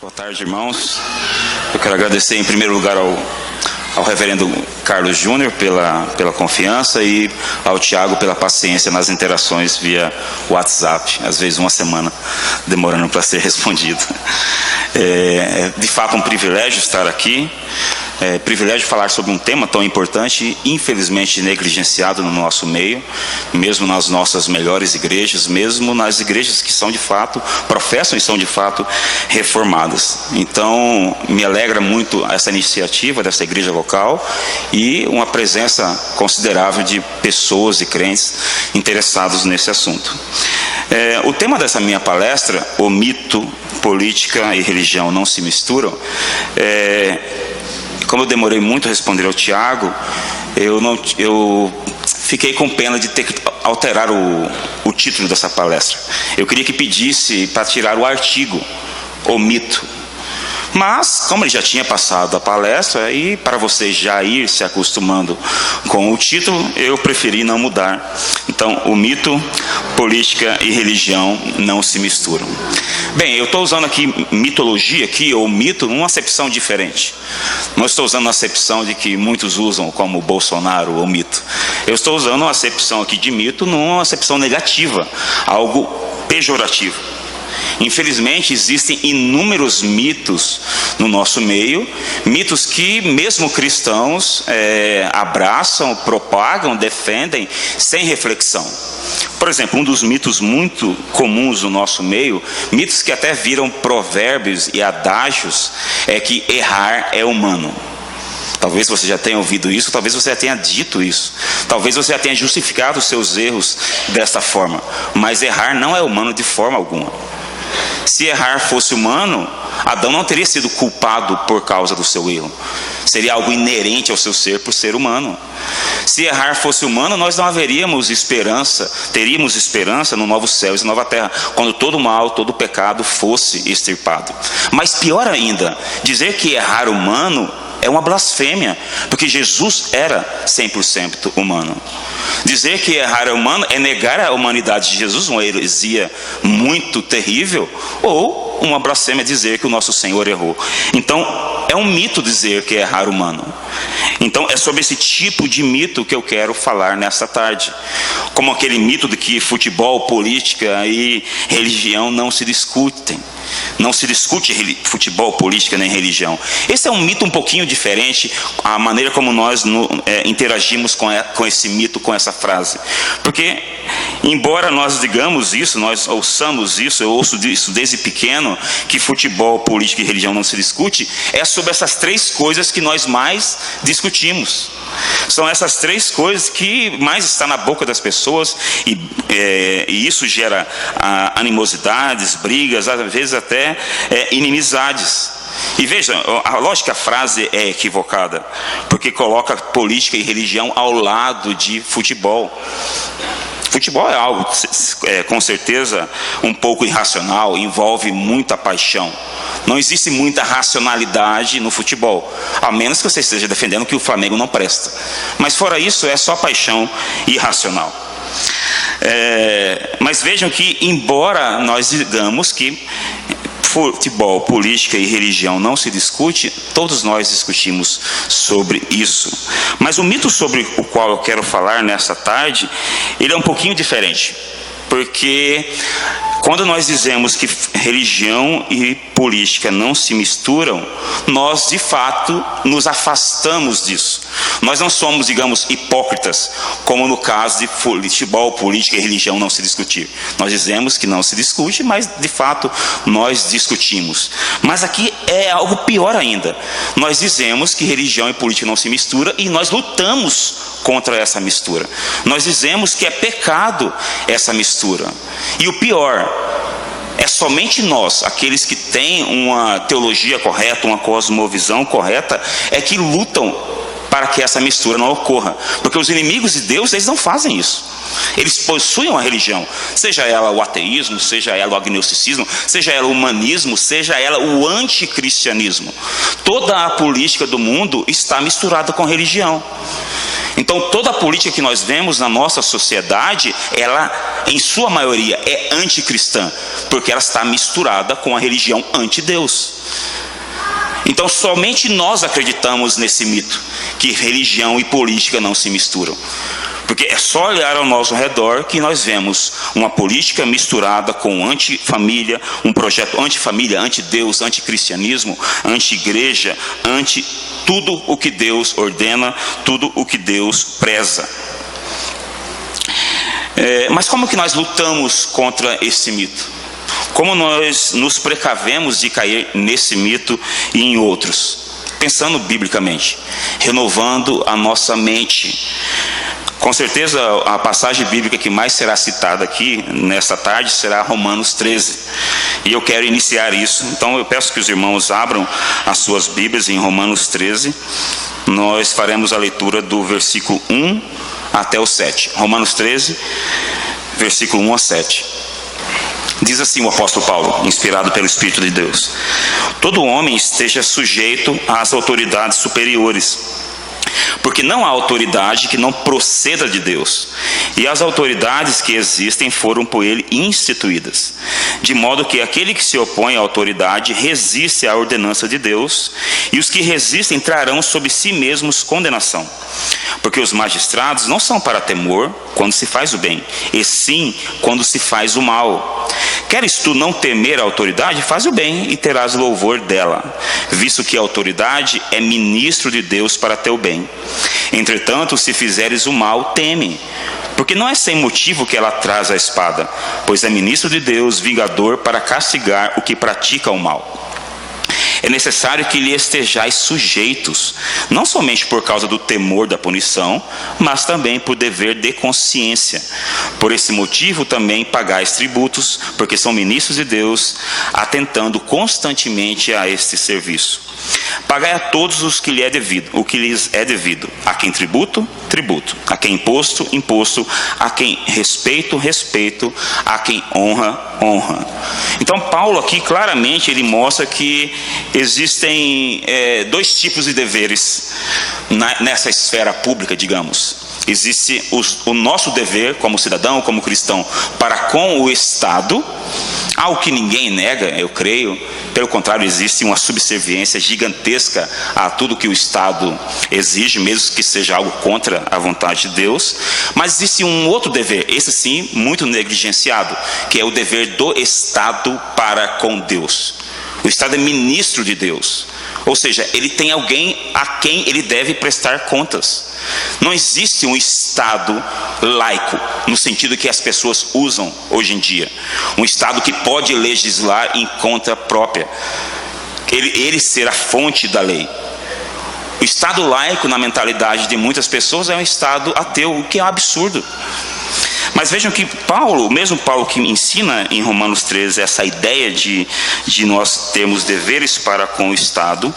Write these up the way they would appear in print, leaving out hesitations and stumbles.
Boa tarde, irmãos. Eu quero agradecer em primeiro lugar ao reverendo Carlos Júnior pela confiança e ao Tiago pela paciência nas interações via WhatsApp, às vezes uma semana demorando para ser respondido. É de fato um privilégio estar aqui, privilégio falar sobre um tema tão importante e infelizmente negligenciado no nosso meio, mesmo nas nossas melhores igrejas, mesmo nas igrejas que são de fato, professam e são de fato reformadas. Então me alegra muito essa iniciativa dessa igreja local e uma presença considerável de pessoas e crentes interessados nesse assunto. O tema dessa minha palestra, o mito, política e religião não se misturam, como eu demorei muito a responder ao Tiago, eu fiquei com pena de ter que alterar o título dessa palestra. Eu queria que pedisse para tirar o artigo, o mito. Mas, como ele já tinha passado a palestra, e para você já ir se acostumando com o título, eu preferi não mudar. Então, o mito, política e religião não se misturam. Bem, eu estou usando aqui mitologia, ou mito, numa acepção diferente. Não estou usando a acepção de que muitos usam como Bolsonaro ou mito. Eu estou usando uma acepção aqui de mito numa acepção negativa, algo pejorativo. Infelizmente existem inúmeros mitos no nosso meio, mitos que mesmo cristãos abraçam, propagam, defendem sem reflexão. Por exemplo, um dos mitos muito comuns no nosso meio, mitos que até viram provérbios e adágios, é que errar é humano. Talvez você já tenha ouvido isso, talvez você já tenha dito isso, talvez você já tenha justificado os seus erros desta forma, mas errar não é humano de forma alguma. Se errar fosse humano, Adão não teria sido culpado por causa do seu erro. Seria algo inerente ao seu ser por ser humano. Se errar fosse humano, nós não haveríamos esperança, teríamos esperança no novo céu e nova terra, quando todo mal, todo pecado fosse extirpado. Mas pior ainda, dizer que errar humano é uma blasfêmia, porque Jesus era 100% humano. Dizer que errar é humano é negar a humanidade de Jesus, uma heresia muito terrível, ou uma blasfêmia dizer que o nosso Senhor errou. Então, é um mito dizer que é errar humano. Então, é sobre esse tipo de mito que eu quero falar nesta tarde. Como aquele mito de que futebol, política e religião não se discutem. Não se discute futebol, política nem religião. Esse é um mito um pouquinho diferente, a maneira como nós interagimos com esse mito, com essa frase. Porque, embora nós digamos isso, nós ouçamos isso, eu ouço isso desde pequeno, que futebol, política e religião não se discute, é sobre essas três coisas que nós mais discutimos. São essas três coisas que mais estão na boca das pessoas e isso gera animosidades, brigas, às vezes até inimizades. E veja, a lógica da frase é equivocada, porque coloca política e religião ao lado de futebol. Futebol é algo, com certeza, um pouco irracional, envolve muita paixão. Não existe muita racionalidade no futebol, a menos que você esteja defendendo que o Flamengo não presta. Mas fora isso, é só paixão irracional. Mas vejam que, embora nós digamos que futebol, política e religião não se discute, todos nós discutimos sobre isso. Mas o mito sobre o qual eu quero falar nessa tarde, ele é um pouquinho diferente. Porque quando nós dizemos que religião e política não se misturam, nós de fato nos afastamos disso. Nós não somos, digamos, hipócritas, como no caso de futebol, política e religião não se discutir. Nós dizemos que não se discute, mas de fato nós discutimos. Mas aqui é algo pior ainda. Nós dizemos que religião e política não se misturam e nós lutamos contra essa mistura. Nós dizemos que é pecado essa mistura. E o pior, é somente nós, aqueles que têm uma teologia correta, uma cosmovisão correta, é que lutam para que essa mistura não ocorra. Porque os inimigos de Deus, eles não fazem isso. Eles possuem uma religião, seja ela o ateísmo, seja ela o agnosticismo, seja ela o humanismo, seja ela o anticristianismo. Toda a política do mundo está misturada com religião. Então toda a política que nós vemos na nossa sociedade, ela em sua maioria é anticristã, porque ela está misturada com a religião anti-Deus. Então somente nós acreditamos nesse mito, que religião e política não se misturam. Porque é só olhar ao nosso redor que nós vemos uma política misturada com anti-família, um projeto anti-família, anti-Deus, anti-cristianismo, anti-igreja, anti-tudo o que Deus ordena, tudo o que Deus preza. Mas como que nós lutamos contra esse mito? Como nós nos precavemos de cair nesse mito e em outros? Pensando biblicamente, renovando a nossa mente. Com certeza a passagem bíblica que mais será citada aqui nesta tarde será Romanos 13. E eu quero iniciar isso. Então eu peço que os irmãos abram as suas Bíblias em Romanos 13. Nós faremos a leitura do versículo 1 até o 7. Romanos 13, versículo 1 a 7. Diz assim o apóstolo Paulo, inspirado pelo Espírito de Deus: todo homem esteja sujeito às autoridades superiores, porque não há autoridade que não proceda de Deus, e as autoridades que existem foram por ele instituídas, de modo que aquele que se opõe à autoridade resiste à ordenança de Deus, e os que resistem trarão sobre si mesmos condenação. Porque os magistrados não são para temor quando se faz o bem, e sim quando se faz o mal. Queres tu não temer a autoridade? Faz o bem e terás louvor dela, visto que a autoridade é ministro de Deus para teu bem. Entretanto, se fizeres o mal, teme, porque não é sem motivo que ela traz a espada, pois é ministro de Deus, vingador para castigar o que pratica o mal. É necessário que lhe estejais sujeitos, não somente por causa do temor da punição, mas também por dever de consciência. Por esse motivo também pagais tributos, porque são ministros de Deus, atentando constantemente a este serviço. Pagai a todos o que lhes é devido. A quem tributo, tributo. A quem imposto, imposto. A quem respeito, respeito. A quem honra, honra. Então Paulo aqui claramente ele mostra que existem dois tipos de deveres nessa esfera pública, digamos. Existe o nosso dever como cidadão, como cristão, para com o Estado, algo que ninguém nega, eu creio. Pelo contrário, existe uma subserviência gigantesca a tudo que o Estado exige, mesmo que seja algo contra a vontade de Deus. Mas existe um outro dever, esse sim, muito negligenciado, que é o dever do Estado para com Deus. O Estado é ministro de Deus, ou seja, ele tem alguém a quem ele deve prestar contas. Não existe um Estado laico, no sentido que as pessoas usam hoje em dia. Um Estado que pode legislar em conta própria, ele ser a fonte da lei. O Estado laico, na mentalidade de muitas pessoas, é um Estado ateu, o que é um absurdo. Mas vejam que Paulo, o mesmo Paulo que ensina em Romanos 13 essa ideia de nós termos deveres para com o Estado,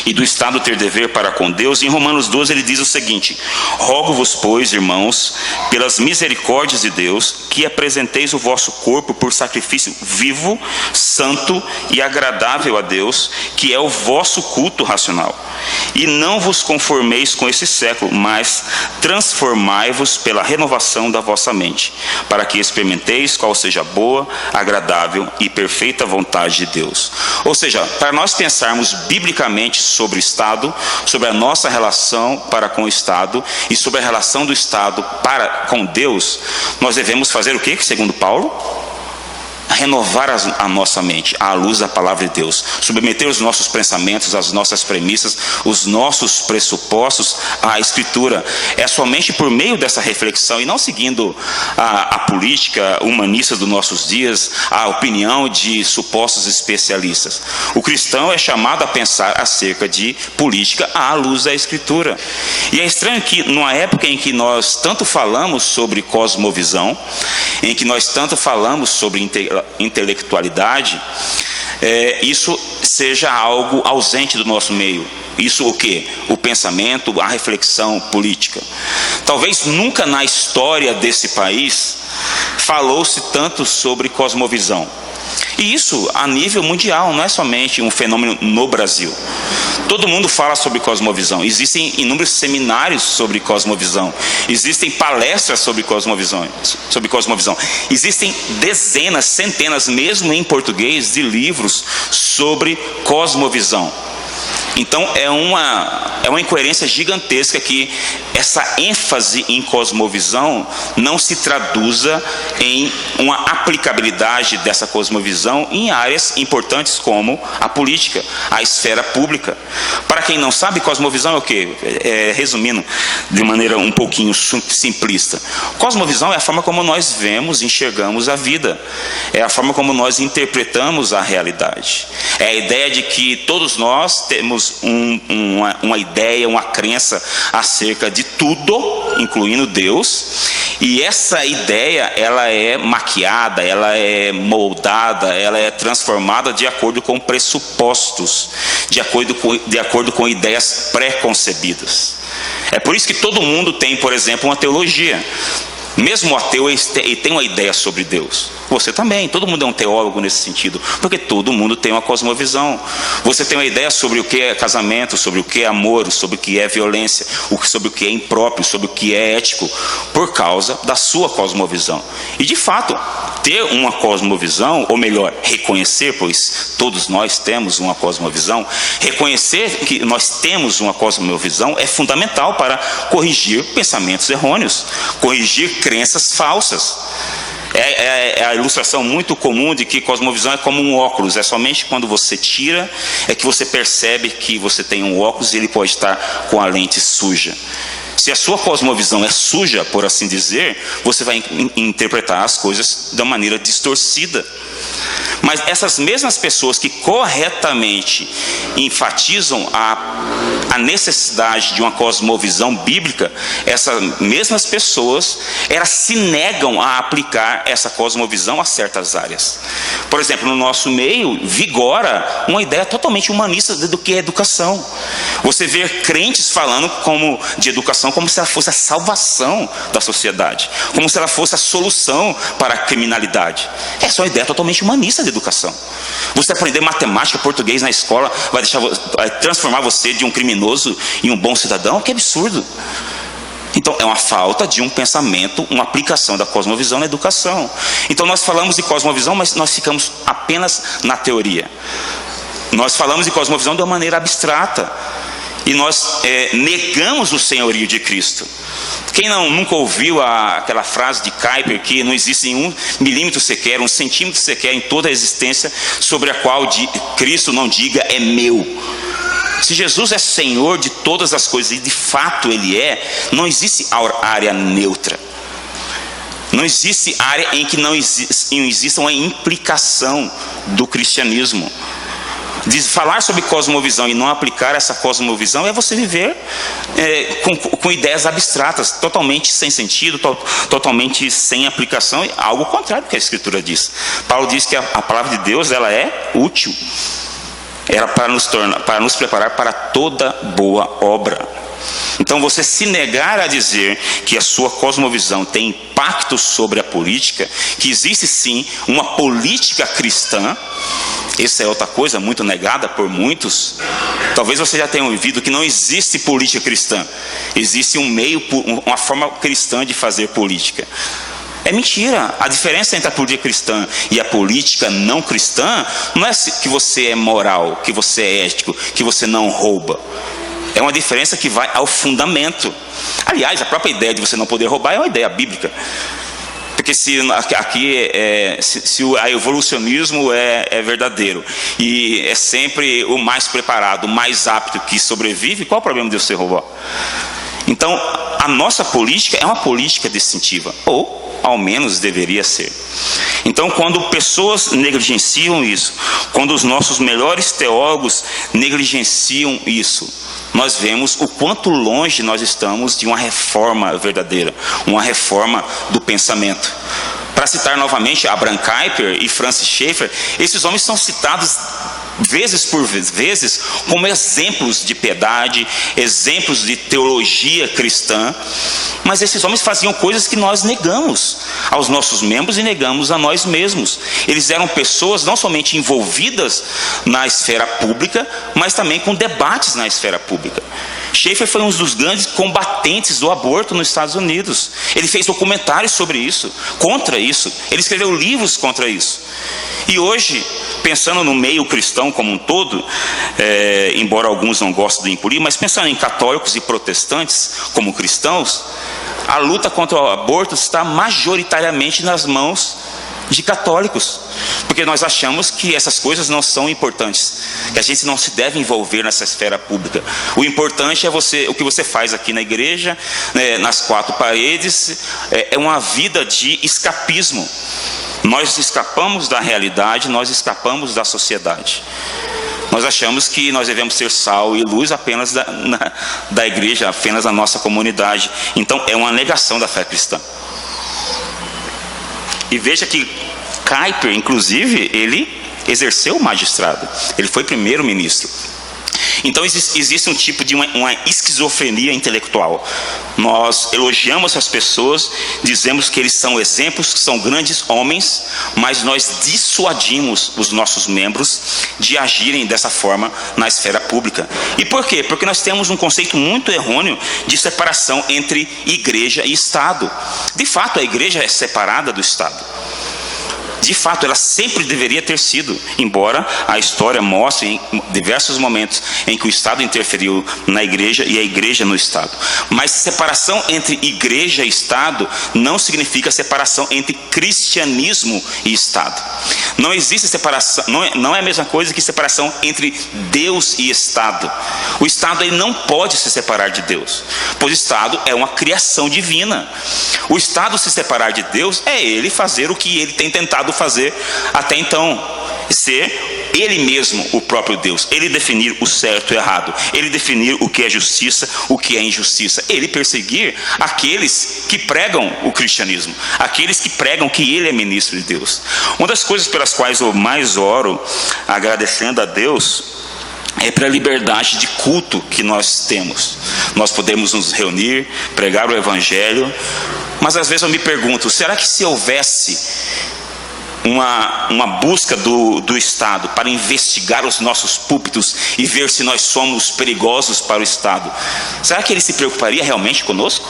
e do Estado ter dever para com Deus, em Romanos 12 ele diz o seguinte: rogo-vos, pois, irmãos, pelas misericórdias de Deus, que apresenteis o vosso corpo por sacrifício vivo, santo e agradável a Deus, que é o vosso culto racional. E não vos conformeis com esse século, mas transformai-vos pela renovação da vossa mente, para que experimenteis qual seja a boa, agradável e perfeita vontade de Deus. Ou seja, para nós pensarmos biblicamente sobre o Estado, sobre a nossa relação para com o Estado e sobre a relação do Estado para com Deus, nós devemos fazer o que, segundo Paulo? Renovar a nossa mente à luz da palavra de Deus, submeter os nossos pensamentos, as nossas premissas, os nossos pressupostos à Escritura. É somente por meio dessa reflexão e não seguindo a política humanista dos nossos dias, a opinião de supostos especialistas. O cristão é chamado a pensar acerca de política à luz da Escritura. E é estranho que numa época em que nós tanto falamos sobre cosmovisão, em que nós tanto falamos sobre intelectualidade, isso seja algo ausente do nosso meio. Isso o quê? O pensamento, a reflexão política. Talvez nunca na história desse país falou-se tanto sobre cosmovisão. E isso a nível mundial, não é somente um fenômeno no Brasil. Todo mundo fala sobre cosmovisão. Existem inúmeros seminários sobre cosmovisão. Existem palestras sobre cosmovisão. Existem dezenas, centenas, mesmo em português, de livros sobre cosmovisão. Então é uma incoerência gigantesca que essa ênfase em cosmovisão não se traduza em uma aplicabilidade dessa cosmovisão em áreas importantes como a política, a esfera pública. Para quem não sabe, cosmovisão é o quê? Resumindo de maneira um pouquinho simplista, cosmovisão é a forma como nós vemos e enxergamos a vida, é a forma como nós interpretamos a realidade, é a ideia de que todos nós temos uma ideia, uma crença acerca de tudo, incluindo Deus, e essa ideia ela é maquiada, ela é moldada, ela é transformada de acordo com pressupostos, de acordo com ideias pré-concebidas. É por isso que todo mundo tem, por exemplo, uma teologia. Mesmo o ateu ele tem uma ideia sobre Deus. Você também, todo mundo é um teólogo nesse sentido, porque todo mundo tem uma cosmovisão. Você tem uma ideia sobre o que é casamento, sobre o que é amor, sobre o que é violência, sobre o que é impróprio, sobre o que é ético, por causa da sua cosmovisão. E de fato, ter uma cosmovisão, ou melhor, reconhecer, pois todos nós temos uma cosmovisão, reconhecer que nós temos uma cosmovisão é fundamental para corrigir pensamentos errôneos, corrigir crenças falsas. É a ilustração muito comum de que cosmovisão é como um óculos. É somente quando você tira é que você percebe que você tem um óculos e ele pode estar com a lente suja. Se a sua cosmovisão é suja, por assim dizer, você vai interpretar as coisas de uma maneira distorcida. Mas essas mesmas pessoas que corretamente enfatizam a necessidade de uma cosmovisão bíblica, essas mesmas pessoas, elas se negam a aplicar essa cosmovisão a certas áreas. Por exemplo, no nosso meio, vigora uma ideia totalmente humanista do que é educação. Você vê crentes falando de educação como se ela fosse a salvação da sociedade, como se ela fosse a solução para a criminalidade. Essa é uma ideia totalmente humanista de educação. Você aprender matemática, português na escola vai transformar você de um criminoso em um bom cidadão? Que absurdo! Então é uma falta de um pensamento, uma aplicação da cosmovisão na educação. Então nós falamos de cosmovisão, mas nós ficamos apenas na teoria. Nós falamos de cosmovisão de uma maneira abstrata. E nós negamos o senhorio de Cristo. Quem nunca ouviu aquela frase de Kuyper que não existe nenhum milímetro sequer, um centímetro sequer em toda a existência sobre a qual Cristo não diga é meu. Se Jesus é Senhor de todas as coisas, e de fato Ele é, não existe área neutra. Não existe área em que não exista uma implicação do cristianismo. Falar sobre cosmovisão e não aplicar essa cosmovisão é você viver com ideias abstratas, totalmente sem sentido, totalmente sem aplicação, algo contrário do que a Escritura diz. Paulo diz que a palavra de Deus ela é útil, era para nos preparar para toda boa obra. Então você se negar a dizer que a sua cosmovisão tem impacto sobre a política, que existe sim uma política cristã, essa é outra coisa muito negada por muitos. Talvez você já tenha ouvido que não existe política cristã, existe uma forma cristã de fazer política. É mentira. A diferença entre a política cristã e a política não cristã não é que você é moral, que você é ético, que você não rouba. É uma diferença que vai ao fundamento. Aliás, a própria ideia de você não poder roubar é uma ideia bíblica. Porque se o evolucionismo é verdadeiro e é sempre o mais preparado, o mais apto que sobrevive, qual o problema de você roubar? Então, a nossa política é uma política distintiva, ou ao menos deveria ser. Então, quando pessoas negligenciam isso, quando os nossos melhores teólogos negligenciam isso, nós vemos o quanto longe nós estamos de uma reforma verdadeira, uma reforma do pensamento. Para citar novamente Abraham Kuyper e Francis Schaeffer, esses homens são citados vezes por vezes, como exemplos de piedade, exemplos de teologia cristã, mas esses homens faziam coisas que nós negamos aos nossos membros e negamos a nós mesmos. Eles eram pessoas não somente envolvidas na esfera pública, mas também com debates na esfera pública. Schaeffer foi um dos grandes combatentes do aborto nos Estados Unidos. Ele fez documentários sobre isso, contra isso. Ele escreveu livros contra isso. E hoje, pensando no meio cristão como um todo, embora alguns não gostem de incluir, mas pensando em católicos e protestantes como cristãos, a luta contra o aborto está majoritariamente nas mãos de católicos, porque nós achamos que essas coisas não são importantes, que a gente não se deve envolver nessa esfera pública. O importante é o que você faz aqui na igreja, né, nas quatro paredes, é uma vida de escapismo. Nós escapamos da realidade, nós escapamos da sociedade. Nós achamos que nós devemos ser sal e luz apenas da igreja, apenas da nossa comunidade. Então é uma negação da fé cristã. E veja que Kuyper, inclusive, ele exerceu o magistrado. Ele foi primeiro-ministro. Então existe um tipo de uma esquizofrenia intelectual. Nós elogiamos as pessoas, dizemos que eles são exemplos, que são grandes homens, mas nós dissuadimos os nossos membros de agirem dessa forma na esfera pública. E por quê? Porque nós temos um conceito muito errôneo de separação entre igreja e Estado. De fato, a igreja é separada do Estado. De fato, ela sempre deveria ter sido, embora a história mostre em diversos momentos em que o Estado interferiu na igreja e a igreja no Estado. Mas separação entre igreja e Estado não significa separação entre cristianismo e Estado. Não existe separação, não é a mesma coisa que separação entre Deus e Estado. O Estado ele não pode se separar de Deus, pois o Estado é uma criação divina. O Estado se separar de Deus é ele fazer o que ele tem tentado fazer até então, ser ele mesmo o próprio Deus, ele definir o certo e o errado, ele definir o que é justiça, o que é injustiça, ele perseguir aqueles que pregam o cristianismo, aqueles que pregam que ele é ministro de Deus. Uma das coisas pelas quais eu mais oro, agradecendo a Deus, é pela liberdade de culto que nós temos. Nós podemos nos reunir, pregar o evangelho, mas às vezes eu me pergunto, será que se houvesse uma busca do Estado para investigar os nossos púlpitos e ver se nós somos perigosos para o Estado, será que ele se preocuparia realmente conosco?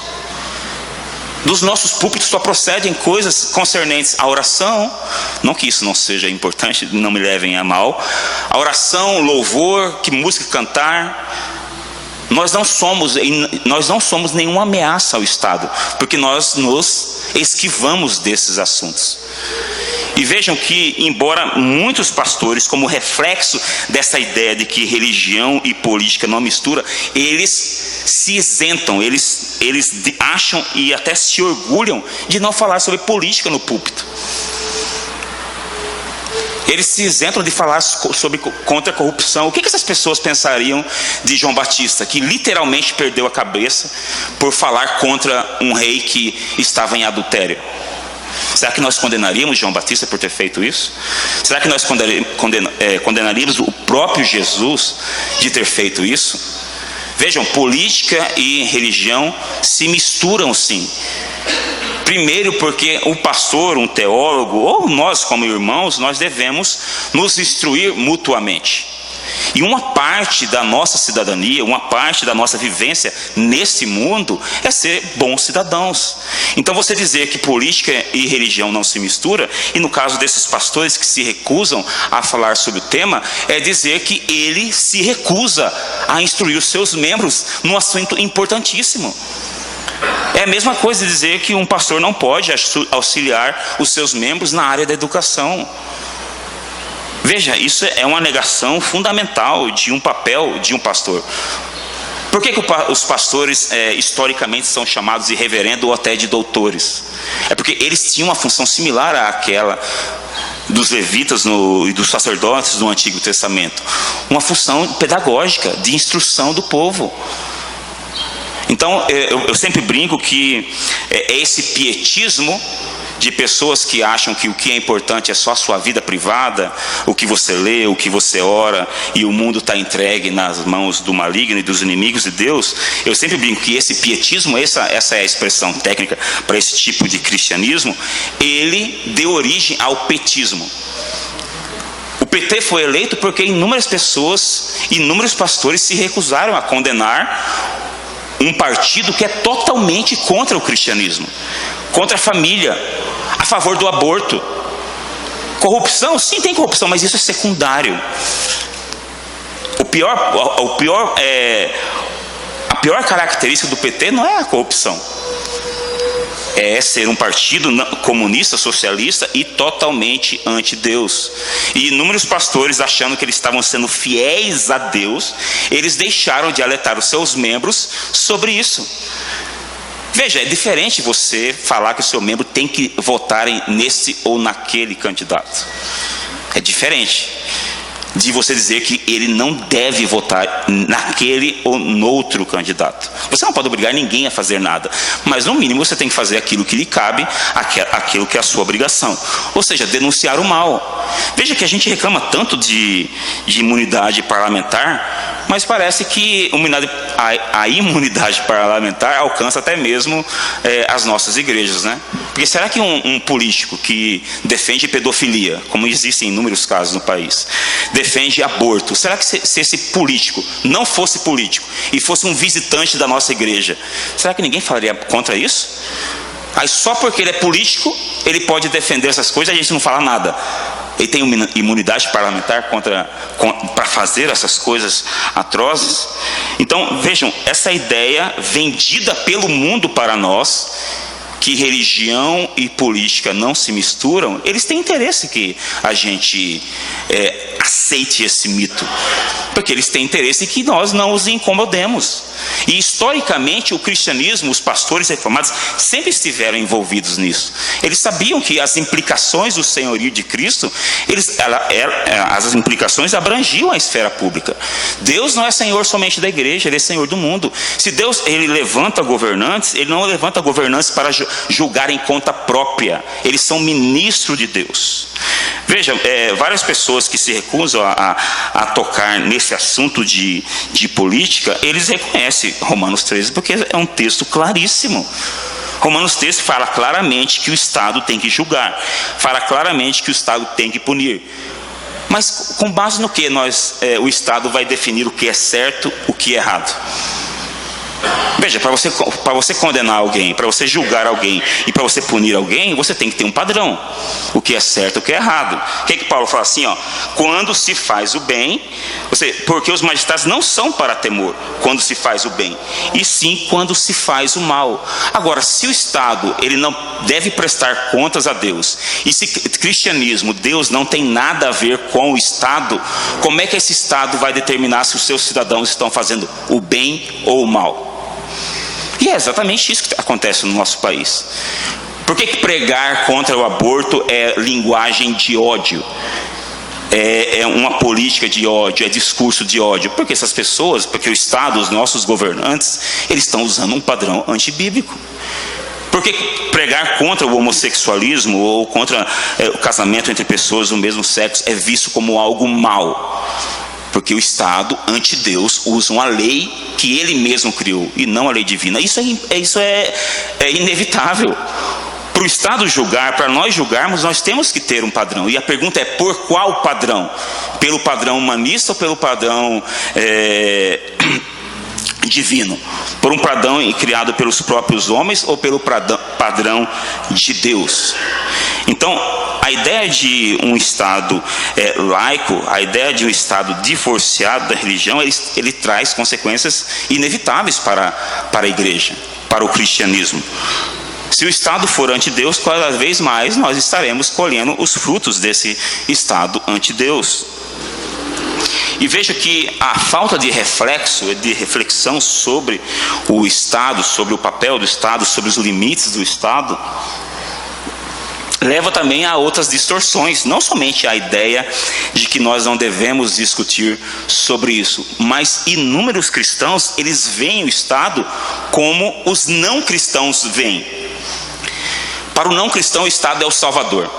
Dos nossos púlpitos só procedem coisas concernentes à oração, não que isso não seja importante, não me levem a mal, a oração, louvor, que música cantar. Nós não somos nenhuma ameaça ao Estado, porque nós nos esquivamos desses assuntos. E vejam que, embora muitos pastores, como reflexo dessa ideia de que religião e política não mistura, eles se isentam, eles acham e até se orgulham de não falar sobre política no púlpito. Eles se isentam de falar sobre contra a corrupção. O que essas pessoas pensariam de João Batista, que literalmente perdeu a cabeça por falar contra um rei que estava em adultério? Será que nós condenaríamos João Batista por ter feito isso? Será que nós condenaríamos o próprio Jesus de ter feito isso? Vejam, política e religião se misturam sim. Primeiro porque o pastor, um teólogo, ou nós como irmãos, nós devemos nos instruir mutuamente. E uma parte da nossa cidadania, uma parte da nossa vivência nesse mundo é ser bons cidadãos. Então você dizer que política e religião não se misturam, e no caso desses pastores que se recusam a falar sobre o tema, é dizer que ele se recusa a instruir os seus membros num assunto importantíssimo. É a mesma coisa de dizer que um pastor não pode auxiliar os seus membros na área da educação. Veja, isso é uma negação fundamental de um papel de um pastor. Por que os pastores historicamente são chamados de reverendo ou até de doutores? É porque eles tinham uma função similar àquela dos levitas e dos sacerdotes do Antigo Testamento. Uma função pedagógica, de instrução do povo. Então, eu sempre brinco que é esse pietismo de pessoas que acham que o que é importante é só a sua vida privada, o que você lê, o que você ora, e o mundo está entregue nas mãos do maligno e dos inimigos de Deus. Eu sempre brinco que esse pietismo, essa é a expressão técnica para esse tipo de cristianismo, ele deu origem ao petismo. O PT foi eleito porque inúmeras pessoas, inúmeros pastores se recusaram a condenar um partido que é totalmente contra o cristianismo, contra a família, a favor do aborto. Corrupção? Sim, tem corrupção, mas isso é secundário. A pior característica do PT não é a corrupção. É ser um partido comunista, socialista e totalmente anti-Deus. E inúmeros pastores, achando que eles estavam sendo fiéis a Deus, eles deixaram de alertar os seus membros sobre isso. Veja, é diferente você falar que o seu membro tem que votar nesse ou naquele candidato. É diferente de você dizer que ele não deve votar naquele ou no outro candidato. Você não pode obrigar ninguém a fazer nada, mas no mínimo você tem que fazer aquilo que lhe cabe, aquilo que é a sua obrigação, ou seja, denunciar o mal. Veja que a gente reclama tanto de imunidade parlamentar, mas parece que a imunidade parlamentar alcança até mesmo as nossas igrejas, né? Porque será que um político que defende pedofilia, como existem inúmeros casos no país, defende aborto, será que se esse político não fosse político e fosse um visitante da nossa igreja, será que ninguém falaria contra isso? Aí só porque ele é político, ele pode defender essas coisas e a gente não fala nada. Ele tem imunidade parlamentar para fazer essas coisas atrozes? Então, vejam, essa ideia vendida pelo mundo para nós, que religião e política não se misturam, eles têm interesse que a gente aceite esse mito, porque eles têm interesse que nós não os incomodemos. E historicamente o cristianismo, os pastores reformados sempre estiveram envolvidos nisso. Eles sabiam que as implicações do senhorio de Cristo, as implicações abrangiam a esfera pública. Deus não é senhor somente da igreja, ele é senhor do mundo. Se Deus ele levanta governantes, ele não levanta governantes para julgar em conta própria. Eles são ministros de Deus. Veja, várias pessoas que se recusam a tocar nesse assunto de política, eles reconhecem Romanos 13, porque é um texto claríssimo. Romanos 13 fala claramente que o Estado tem que julgar, fala claramente que o Estado tem que punir. Mas com base no que o Estado vai definir o que é certo, o que é errado? Veja, para você condenar alguém, para você julgar alguém e para você punir alguém, você tem que ter um padrão. O que é certo, o que é errado. O que Paulo fala assim, ó? Quando se faz o bem, porque os magistrados não são para temor quando se faz o bem, e sim quando se faz o mal. Agora, se o Estado ele não deve prestar contas a Deus, e se cristianismo, Deus não tem nada a ver com o Estado, como é que esse Estado vai determinar se os seus cidadãos estão fazendo o bem ou o mal? E é exatamente isso que acontece no nosso país. Por que pregar contra o aborto é linguagem de ódio? É uma política de ódio, é discurso de ódio? Porque essas pessoas, porque o Estado, os nossos governantes, eles estão usando um padrão antibíblico. Por que pregar contra o homossexualismo ou contra o casamento entre pessoas do mesmo sexo é visto como algo mau? Porque o Estado, ante Deus, usa uma lei que ele mesmo criou, e não a lei divina. Isso é inevitável. Para o Estado julgar, para nós julgarmos, nós temos que ter um padrão. E a pergunta é, por qual padrão? Pelo padrão humanista ou pelo padrão divino? Por um padrão criado pelos próprios homens ou pelo padrão de Deus? Então, a ideia de um Estado laico, a ideia de um Estado divorciado da religião, ele traz consequências inevitáveis para a igreja, para o cristianismo. Se o Estado for anti-Deus, cada vez mais nós estaremos colhendo os frutos desse Estado anti-Deus. E veja que a falta de reflexão sobre o Estado, sobre o papel do Estado, sobre os limites do Estado, leva também a outras distorções, não somente a ideia de que nós não devemos discutir sobre isso, mas inúmeros cristãos, eles veem o Estado como os não cristãos veem. Para o não cristão, o Estado é o salvador,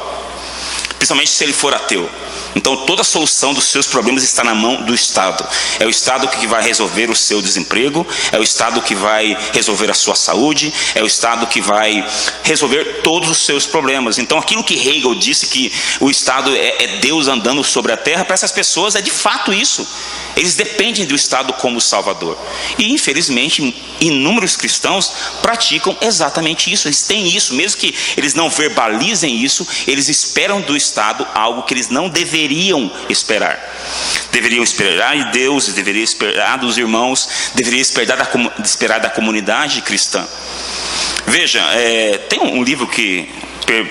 principalmente se ele for ateu. Então toda a solução dos seus problemas está na mão do Estado. É o Estado que vai resolver o seu desemprego, é o Estado que vai resolver a sua saúde, é o Estado que vai resolver todos os seus problemas. Então aquilo que Hegel disse, que o Estado é Deus andando sobre a terra, para essas pessoas é de fato isso. Eles dependem do Estado como salvador. E infelizmente inúmeros cristãos praticam exatamente isso. Eles têm isso, mesmo que eles não verbalizem isso, eles esperam do Estado algo que eles não deveriam esperar. Deveriam esperar de Deus, deveriam esperar dos irmãos, deveriam esperar da comunidade cristã. Veja, tem um livro que,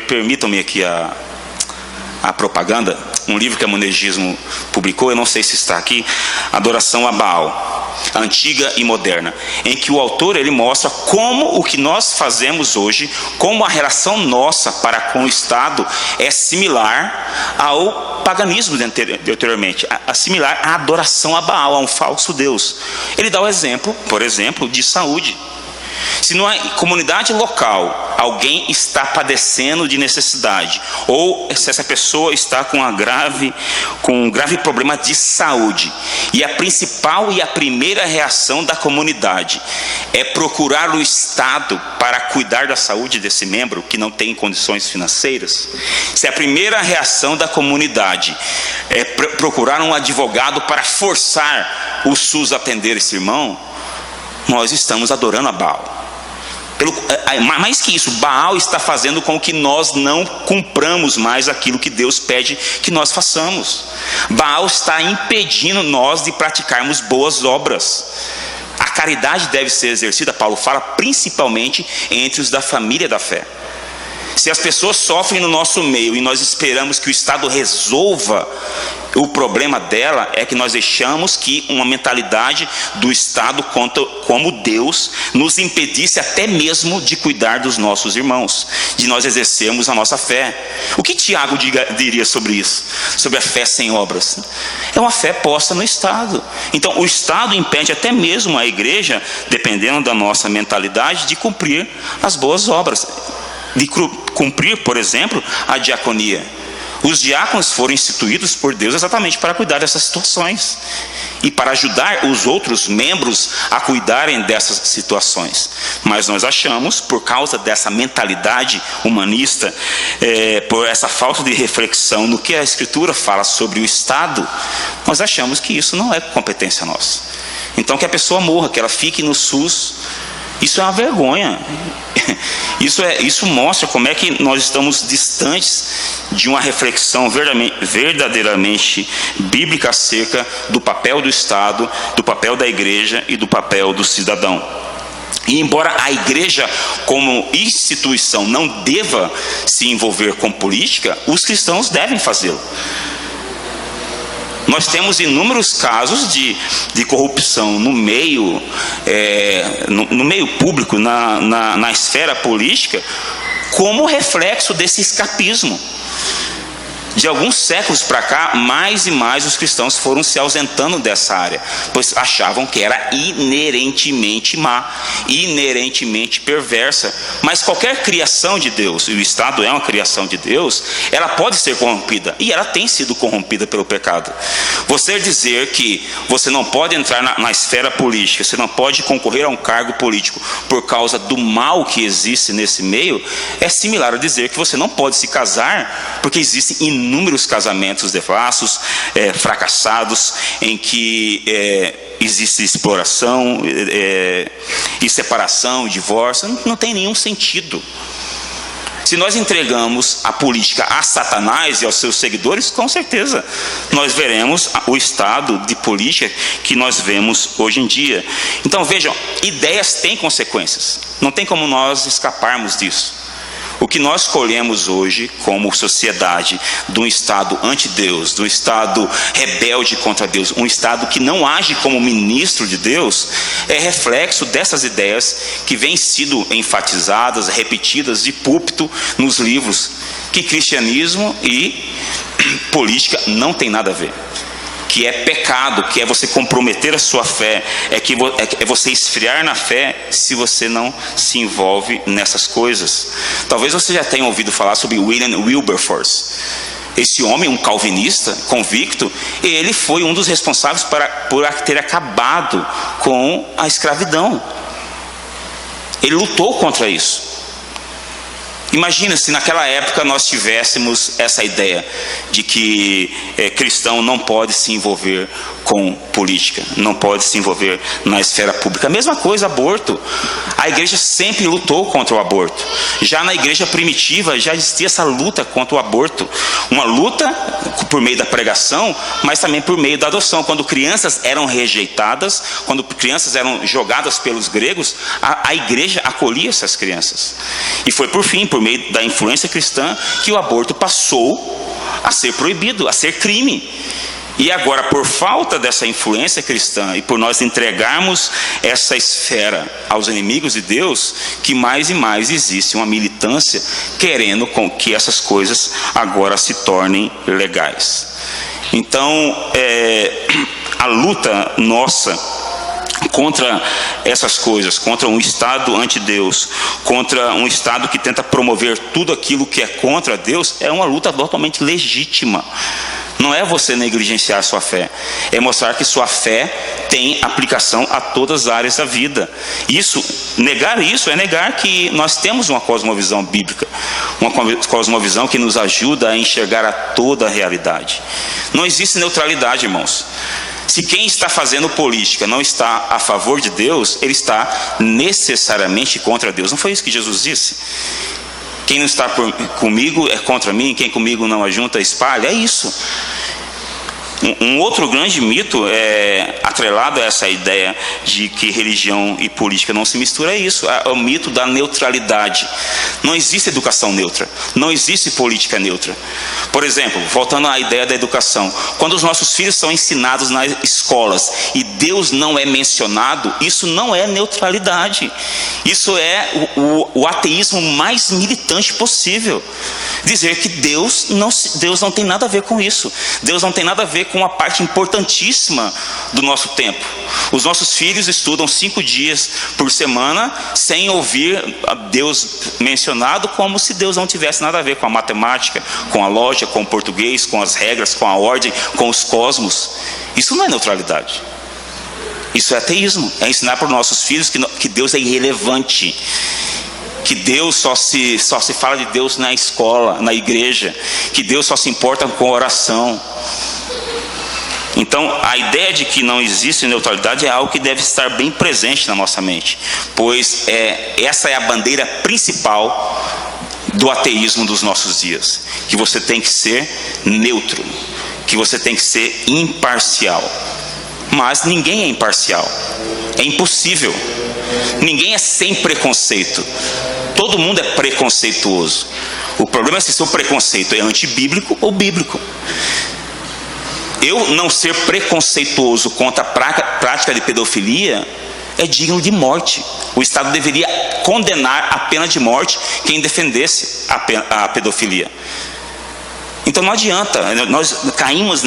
permitam-me aqui a propaganda, um livro que a Monegismo publicou, eu não sei se está aqui, Adoração a Baal, antiga e moderna, em que o autor ele mostra como o que nós fazemos hoje, como a relação nossa para com o Estado é similar ao paganismo de anteriormente, similar à adoração a Baal, a um falso Deus. Ele dá o exemplo, por exemplo, de saúde. Se numa comunidade local alguém está padecendo de necessidade, ou se essa pessoa está com um grave problema de saúde, e a principal e a primeira reação da comunidade é procurar o Estado para cuidar da saúde desse membro que não tem condições financeiras, se a primeira reação da comunidade é procurar um advogado para forçar o SUS a atender esse irmão, nós estamos adorando a Baal. Mais que isso, Baal está fazendo com que nós não cumpramos mais aquilo que Deus pede que nós façamos. Baal está impedindo nós de praticarmos boas obras. A caridade deve ser exercida, Paulo fala, principalmente entre os da família da fé. Se as pessoas sofrem no nosso meio e nós esperamos que o Estado resolva o problema dela, é que nós deixamos que uma mentalidade do Estado como Deus nos impedisse até mesmo de cuidar dos nossos irmãos, de nós exercermos a nossa fé. O que Tiago diria sobre isso? Sobre a fé sem obras? É uma fé posta no Estado. Então o Estado impede até mesmo a igreja, dependendo da nossa mentalidade, de cumprir as boas obras, de cumprir, por exemplo, a diaconia. Os diáconos foram instituídos por Deus exatamente para cuidar dessas situações e para ajudar os outros membros a cuidarem dessas situações. Mas nós achamos, por causa dessa mentalidade humanista, por essa falta de reflexão no que a Escritura fala sobre o Estado, nós achamos que isso não é competência nossa. Então que a pessoa morra, que ela fique no SUS, isso é uma vergonha. Isso mostra como é que nós estamos distantes de uma reflexão verdadeiramente bíblica acerca do papel do Estado, do papel da igreja e do papel do cidadão. E embora a igreja como instituição não deva se envolver com política, os cristãos devem fazê-lo. Nós temos inúmeros casos de corrupção no meio, no meio público, na esfera política, como reflexo desse escapismo. De alguns séculos para cá, mais e mais os cristãos foram se ausentando dessa área, pois achavam que era inerentemente má, inerentemente perversa. Mas qualquer criação de Deus, e o Estado é uma criação de Deus, ela pode ser corrompida, e ela tem sido corrompida pelo pecado. Você dizer que você não pode entrar na esfera política, você não pode concorrer a um cargo político por causa do mal que existe nesse meio, é similar a dizer que você não pode se casar, porque existem inúmeros casamentos devassos, fracassados, em que existe exploração e separação, divórcio. Não tem nenhum sentido. Se nós entregamos a política a Satanás e aos seus seguidores, com certeza nós veremos o estado de política que nós vemos hoje em dia. Então vejam, ideias têm consequências, não tem como nós escaparmos disso. O que nós colhemos hoje como sociedade de um Estado anti-Deus, de um Estado rebelde contra Deus, um Estado que não age como ministro de Deus, é reflexo dessas ideias que vêm sido enfatizadas, repetidas de púlpito nos livros, que cristianismo e política não tem nada a ver. que é pecado, que é você comprometer a sua fé, é você esfriar na fé se você não se envolve nessas coisas. Talvez você já tenha ouvido falar sobre William Wilberforce. Esse homem, um calvinista convicto, ele foi um dos responsáveis por ter acabado com a escravidão. Ele lutou contra isso. Imagina se naquela época nós tivéssemos essa ideia de que cristão não pode se envolver com política, não pode se envolver na esfera pública. A mesma coisa, aborto. A igreja sempre lutou contra o aborto. Já na igreja primitiva já existia essa luta contra o aborto. Uma luta por meio da pregação, mas também por meio da adoção. Quando crianças eram rejeitadas, quando crianças eram jogadas pelos gregos, a igreja acolhia essas crianças. E foi por fim, por meio da influência cristã, que o aborto passou a ser proibido, a ser crime. E agora, por falta dessa influência cristã e por nós entregarmos essa esfera aos inimigos de Deus, que mais e mais existe uma militância querendo com que essas coisas agora se tornem legais. Então, a luta nossa contra essas coisas, contra um Estado anti-Deus, contra um Estado que tenta promover tudo aquilo que é contra Deus, é uma luta totalmente legítima. Não é você negligenciar a sua fé, é mostrar que sua fé tem aplicação a todas as áreas da vida. Negar isso é negar que nós temos uma cosmovisão bíblica, uma cosmovisão que nos ajuda a enxergar a toda a realidade. Não existe neutralidade, irmãos. Se quem está fazendo política não está a favor de Deus, ele está necessariamente contra Deus. Não foi isso que Jesus disse? Quem não está comigo é contra mim, quem comigo não ajunta, espalha. É isso. Um outro grande mito atrelado a essa ideia de que religião e política não se misturam é isso, é o mito da neutralidade. Não existe educação neutra, não existe política neutra. Por exemplo, voltando à ideia da educação, quando os nossos filhos são ensinados nas escolas e Deus não é mencionado, isso não é neutralidade. Isso é o ateísmo mais militante possível. Dizer que Deus não tem nada a ver com isso. Deus não tem nada a ver com uma parte importantíssima do nosso tempo. Os nossos filhos estudam 5 dias por semana sem ouvir Deus mencionado, como se Deus não tivesse nada a ver com a matemática, com a lógica, com o português, com as regras, com a ordem, com os cosmos. Isso não é neutralidade. Isso é ateísmo. É ensinar para os nossos filhos que Deus é irrelevante, que Deus só se fala de Deus na escola, na igreja, que Deus só se importa com a oração. Então, a ideia de que não existe neutralidade é algo que deve estar bem presente na nossa mente, pois essa é a bandeira principal do ateísmo dos nossos dias, que você tem que ser neutro, que você tem que ser imparcial. Mas ninguém é imparcial, é impossível. Ninguém é sem preconceito, todo mundo é preconceituoso. O problema é se seu preconceito é antibíblico ou bíblico. Eu não ser preconceituoso contra a prática de pedofilia é digno de morte. O Estado deveria condenar a pena de morte quem defendesse a pedofilia. Então não adianta, nós caímos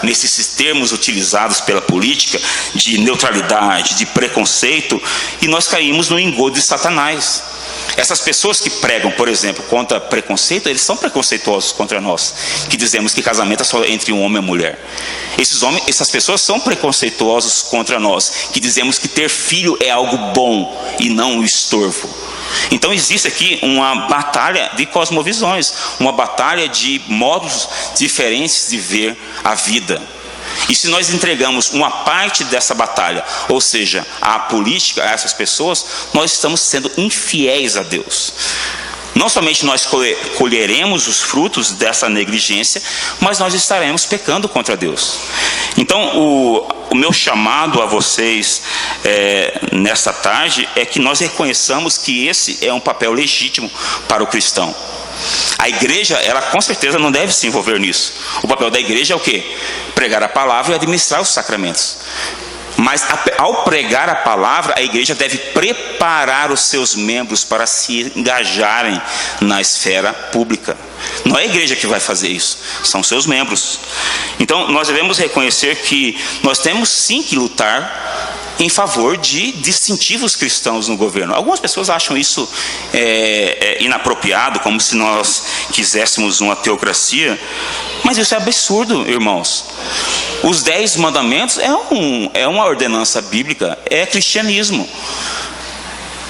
nesses termos utilizados pela política de neutralidade, de preconceito, e nós caímos no engodo de Satanás. Essas pessoas que pregam, por exemplo, contra preconceito, eles são preconceituosos contra nós, que dizemos que casamento é só entre um homem e uma mulher. Essas pessoas são preconceituosos contra nós, que dizemos que ter filho é algo bom e não um estorvo. Então existe aqui uma batalha de cosmovisões, uma batalha de modos diferentes de ver a vida. E se nós entregamos uma parte dessa batalha, ou seja, a política a essas pessoas, nós estamos sendo infiéis a Deus. Não somente nós colheremos os frutos dessa negligência, mas nós estaremos pecando contra Deus. Então, o meu chamado a vocês nesta tarde é que nós reconheçamos que esse é um papel legítimo para o cristão. A igreja, ela com certeza não deve se envolver nisso. O papel da igreja é o quê? Pregar a palavra e administrar os sacramentos. Mas ao pregar a palavra, a igreja deve preparar os seus membros para se engajarem na esfera pública. Não é a igreja que vai fazer isso, são seus membros. Então nós devemos reconhecer que nós temos sim que lutar em favor de distintivos cristãos no governo. Algumas pessoas acham isso inapropriado, como se nós quiséssemos uma teocracia, mas isso é absurdo, irmãos. Os 10 mandamentos é uma ordenança bíblica, é cristianismo.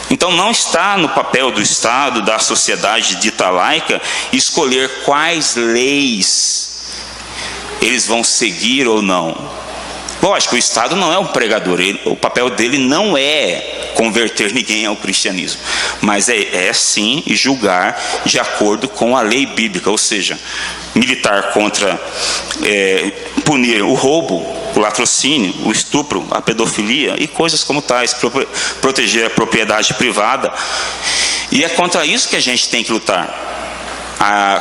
Então não está no papel do Estado, da sociedade dita laica, escolher quais leis eles vão seguir ou não. Lógico, o Estado não é um pregador, o papel dele não é converter ninguém ao cristianismo, mas é sim julgar de acordo com a lei bíblica, ou seja, militar contra, punir o roubo, o latrocínio, o estupro, a pedofilia e coisas como tais, proteger a propriedade privada. E é contra isso que a gente tem que lutar.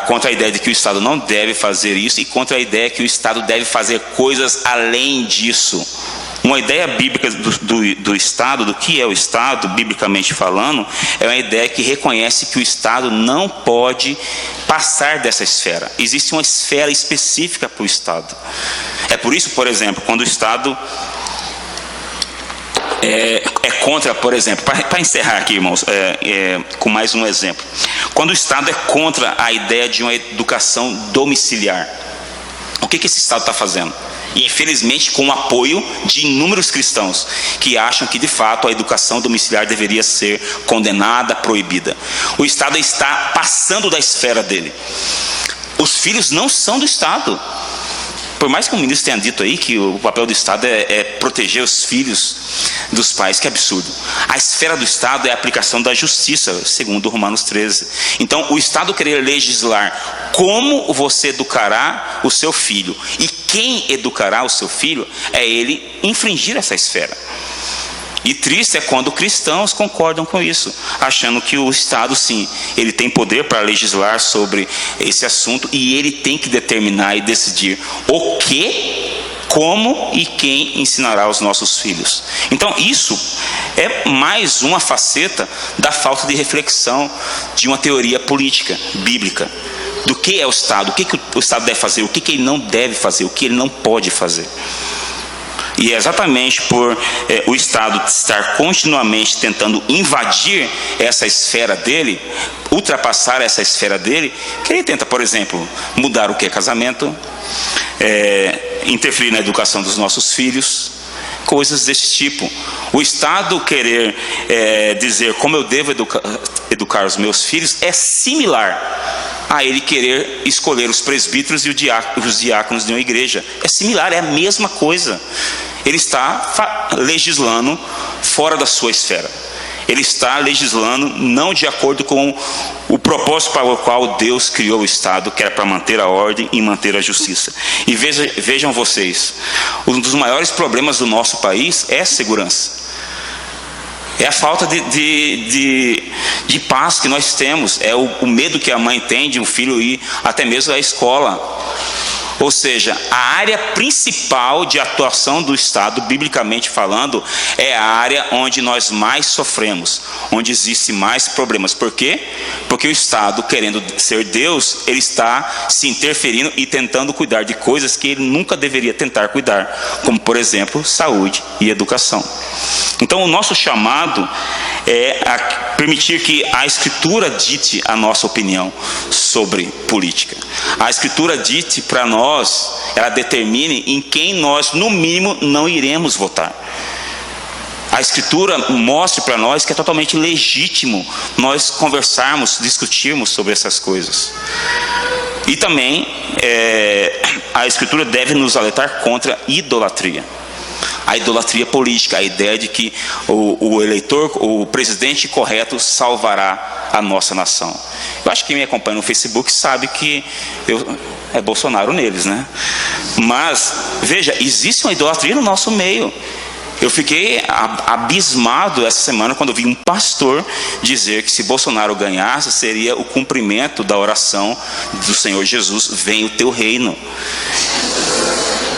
Contra a ideia de que o Estado não deve fazer isso e contra a ideia que o Estado deve fazer coisas além disso. Uma ideia bíblica do Estado, do que é o Estado, biblicamente falando, é uma ideia que reconhece que o Estado não pode passar dessa esfera. Existe uma esfera específica para o Estado. É por isso, por exemplo, quando o Estado é contra, por exemplo, para encerrar aqui, irmãos, com mais um exemplo. Quando o Estado é contra a ideia de uma educação domiciliar, o que esse Estado está fazendo? E, infelizmente, com o apoio de inúmeros cristãos que acham que, de fato, a educação domiciliar deveria ser condenada, proibida. O Estado está passando da esfera dele. Os filhos não são do Estado. Por mais que o ministro tenha dito aí que o papel do Estado é proteger os filhos dos pais, que absurdo. A esfera do Estado é a aplicação da justiça, segundo Romanos 13. Então, o Estado querer legislar como você educará o seu filho e quem educará o seu filho, é ele infringir essa esfera. E triste é quando cristãos concordam com isso, achando que o Estado, sim, ele tem poder para legislar sobre esse assunto e ele tem que determinar e decidir o que, como e quem ensinará aos nossos filhos. Então isso é mais uma faceta da falta de reflexão de uma teoria política, bíblica, do que é o Estado, o que o Estado deve fazer, o que ele não deve fazer, o que ele não pode fazer. E é exatamente por o Estado estar continuamente tentando invadir essa esfera dele, ultrapassar essa esfera dele, que ele tenta, por exemplo, mudar o que é casamento, interferir na educação dos nossos filhos, coisas desse tipo. O Estado querer dizer como eu devo educar os meus filhos é similar a ele querer escolher os presbíteros e os diáconos de uma igreja. É similar, é a mesma coisa. Ele está legislando fora da sua esfera. Ele está legislando não de acordo com o propósito para o qual Deus criou o Estado, que era para manter a ordem e manter a justiça. E vejam vocês, um dos maiores problemas do nosso país é a segurança. É a falta de paz que nós temos, é o medo que a mãe tem de um filho ir até mesmo à escola. Ou seja, a área principal de atuação do Estado, biblicamente falando, é a área onde nós mais sofremos, onde existem mais problemas. Por quê? Porque o Estado, querendo ser Deus, ele está se interferindo e tentando cuidar de coisas que ele nunca deveria tentar cuidar, como, por exemplo, saúde e educação. Então, o nosso chamado é a permitir que a Escritura dite a nossa opinião sobre política. A Escritura dite para nós, ela determine em quem nós, no mínimo, não iremos votar. A Escritura mostre para nós que é totalmente legítimo nós conversarmos, discutirmos sobre essas coisas. E também, a Escritura deve nos alertar contra a idolatria. A idolatria política, a ideia de que o eleitor, o presidente correto salvará a nossa nação. Eu acho que quem me acompanha no Facebook sabe que é Bolsonaro neles, né? Mas, veja, existe uma idolatria no nosso meio. Eu fiquei abismado essa semana quando vi um pastor dizer que se Bolsonaro ganhasse, seria o cumprimento da oração do Senhor Jesus, venha o teu reino.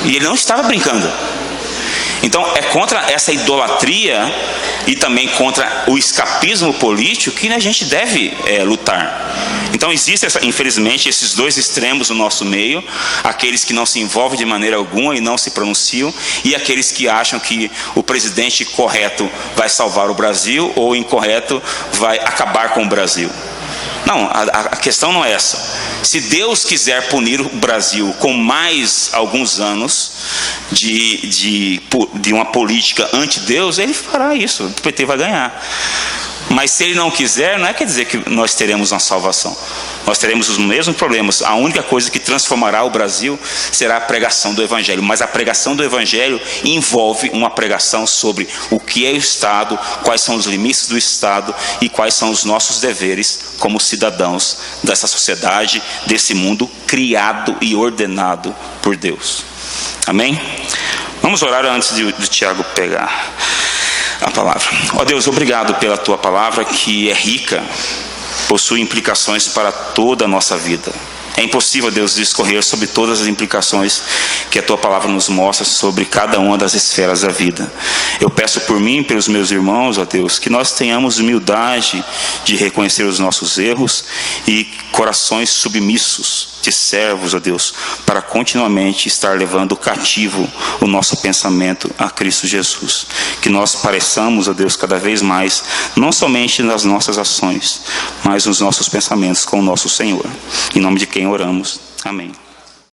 E ele não estava brincando. Então é contra essa idolatria e também contra o escapismo político que a gente deve lutar. Então existem, infelizmente, esses dois extremos no nosso meio: aqueles que não se envolvem de maneira alguma e não se pronunciam, e aqueles que acham que o presidente correto vai salvar o Brasil ou o incorreto vai acabar com o Brasil. Não, a questão não é essa. Se Deus quiser punir o Brasil com mais alguns anos de uma política anti-Deus, Ele fará isso, o PT vai ganhar. Mas se Ele não quiser, não quer dizer que nós teremos uma salvação. Nós teremos os mesmos problemas. A única coisa que transformará o Brasil será a pregação do Evangelho. Mas a pregação do Evangelho envolve uma pregação sobre o que é o Estado, quais são os limites do Estado e quais são os nossos deveres como cidadãos dessa sociedade, desse mundo criado e ordenado por Deus. Amém? Vamos orar antes de Tiago pegar a palavra. Ó Deus, obrigado pela Tua palavra, que é rica, possui implicações para toda a nossa vida. É impossível, Deus, discorrer sobre todas as implicações que a Tua palavra nos mostra sobre cada uma das esferas da vida. Eu peço por mim e pelos meus irmãos, ó Deus, que nós tenhamos humildade de reconhecer os nossos erros e corações submissos de servos, ó Deus, para continuamente estar levando cativo o nosso pensamento a Cristo Jesus. Que nós pareçamos, ó Deus, cada vez mais, não somente nas nossas ações, mas nos nossos pensamentos com o nosso Senhor. Em nome de quem oramos. Amém.